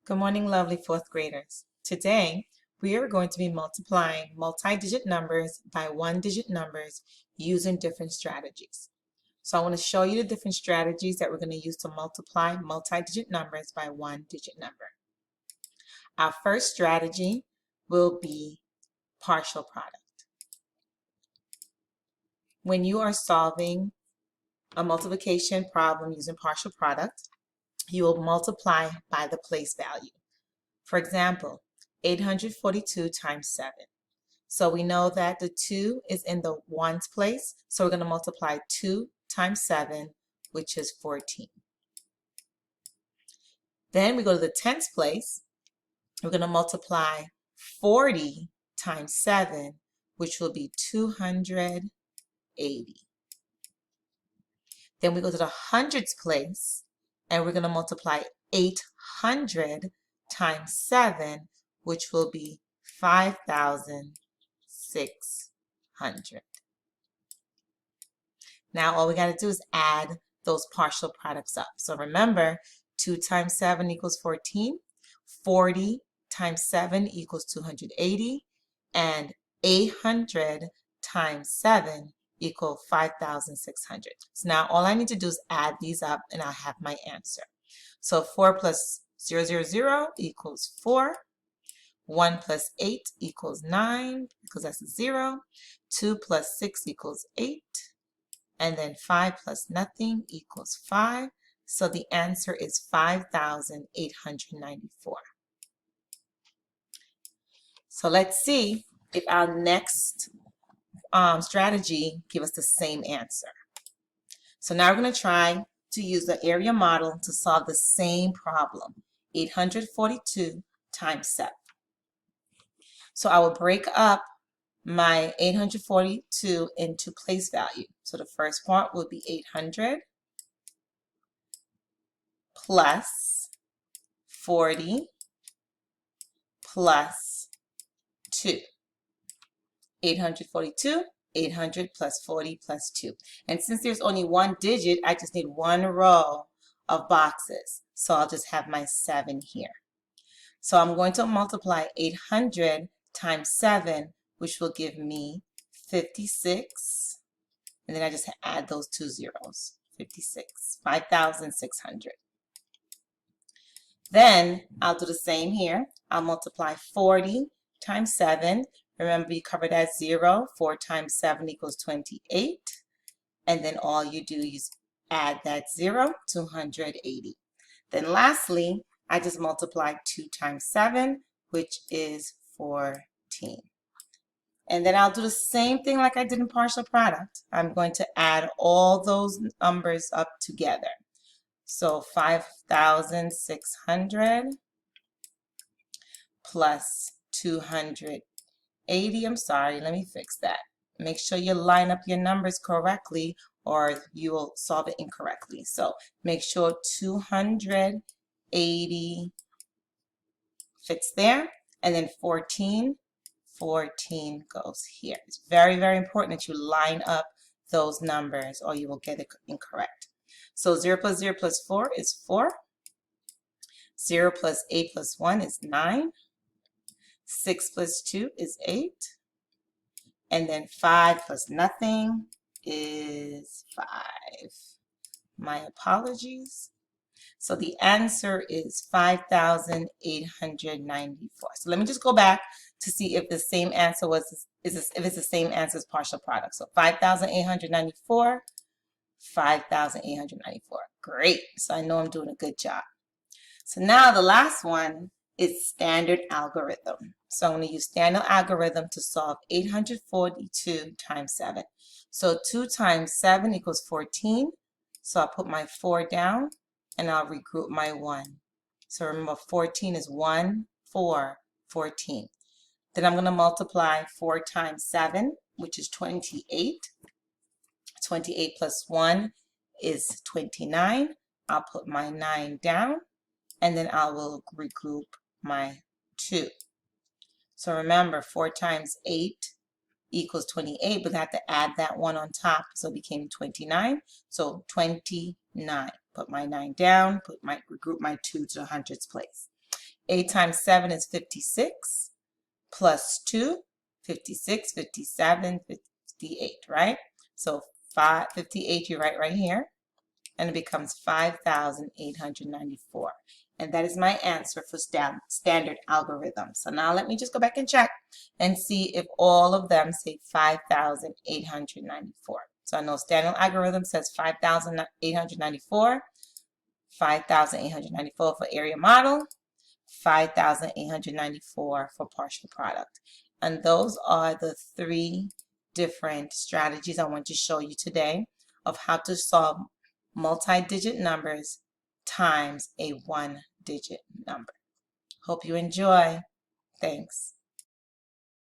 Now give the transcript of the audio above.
Good morning, lovely fourth graders. Today, we are going to be multiplying multi-digit numbers by one-digit numbers using different strategies. So I want to show you the different strategies that we're going to use to multiply multi-digit numbers by one-digit number. Our first strategy will be partial product. When you are solving a multiplication problem using partial product, you will multiply by the place value. For example, 842 times 7. So we know that the 2 is in the ones place, so we're going to multiply 2 times 7, which is 14. Then we go to the tens place, we're going to multiply 40 times 7, which will be 280. Then we go to the hundreds place, and we're going to multiply 800 times 7, which will be 5,600. Now all we got to do is add those partial products up. So remember, 2 times 7 equals 14, 40 times 7 equals 280, and 800 times 7 equal 5,600. So now all I need to do is add these up and I'll have my answer. So 4 plus 000 equals 4. 1 plus 8 equals 9 because that's a 0. 2 plus 6 equals 8. And then 5 plus nothing equals 5. So the answer is 5,894. So let's see if our next strategy give us the same answer. So now we're going to try to use the area model to solve the same problem, 842 times 7. So I will break up my 842 into place value. So the first part will be 800 plus 40 plus 2. 842, 800 plus 40 plus 2. And since there's only one digit, I just need one row of boxes. So I'll just have my 7 here. So I'm going to multiply 800 times 7, which will give me 56. And then I just add those 2 zeros, 56, 5,600. Then I'll do the same here. I'll multiply 40 times 7. Remember, you covered that 0. 4 times 7 equals 28. And then all you do is add that 0, 280. Then lastly, I just multiply 2 times 7, which is 14. And then I'll do the same thing like I did in partial product. I'm going to add all those numbers up together. So 5,600 plus 280. I'm sorry, let me fix that. Make sure you line up your numbers correctly or you will solve it incorrectly. So make sure 280 fits there, and then 14 goes here. It's very, very important that you line up those numbers or you will get it incorrect. So 0 plus 0 plus 4 is 4. 0 plus 8 plus 1 is 9. 6 plus 2 is 8. And then 5 plus nothing is 5. My apologies. So the answer is 5,894. So let me just go back to see if the same answer if it's the same answer as partial product. So 5,894, 5,894. Great. So I know I'm doing a good job. So now the last one is standard algorithm. So I'm going to use standard algorithm to solve 842 times 7. So 2 times 7 equals 14. So I'll put my 4 down and I'll regroup my 1. So remember, 14 is 1, 4, 14. Then I'm going to multiply 4 times 7, which is 28. 28 plus 1 is 29. I'll put my 9 down, and then I will regroup my 2. So remember, 4 times 8 equals 28, but I have to add that 1 on top, so it became 29. So 29. Put my 9 down, regroup my 2 to the hundreds place. 8 times 7 is 56, plus 2, 56, 57, 58, right? So 58 you write right here, and it becomes 5,894. And that is my answer for standard algorithm. So now let me just go back and check and see if all of them say 5,894. So I know standard algorithm says 5,894, 5,894 for area model, 5,894 for partial product. And those are the 3 different strategies I want to show you today of how to solve multi-digit numbers times a 1-digit number. Hope you enjoy. Thanks.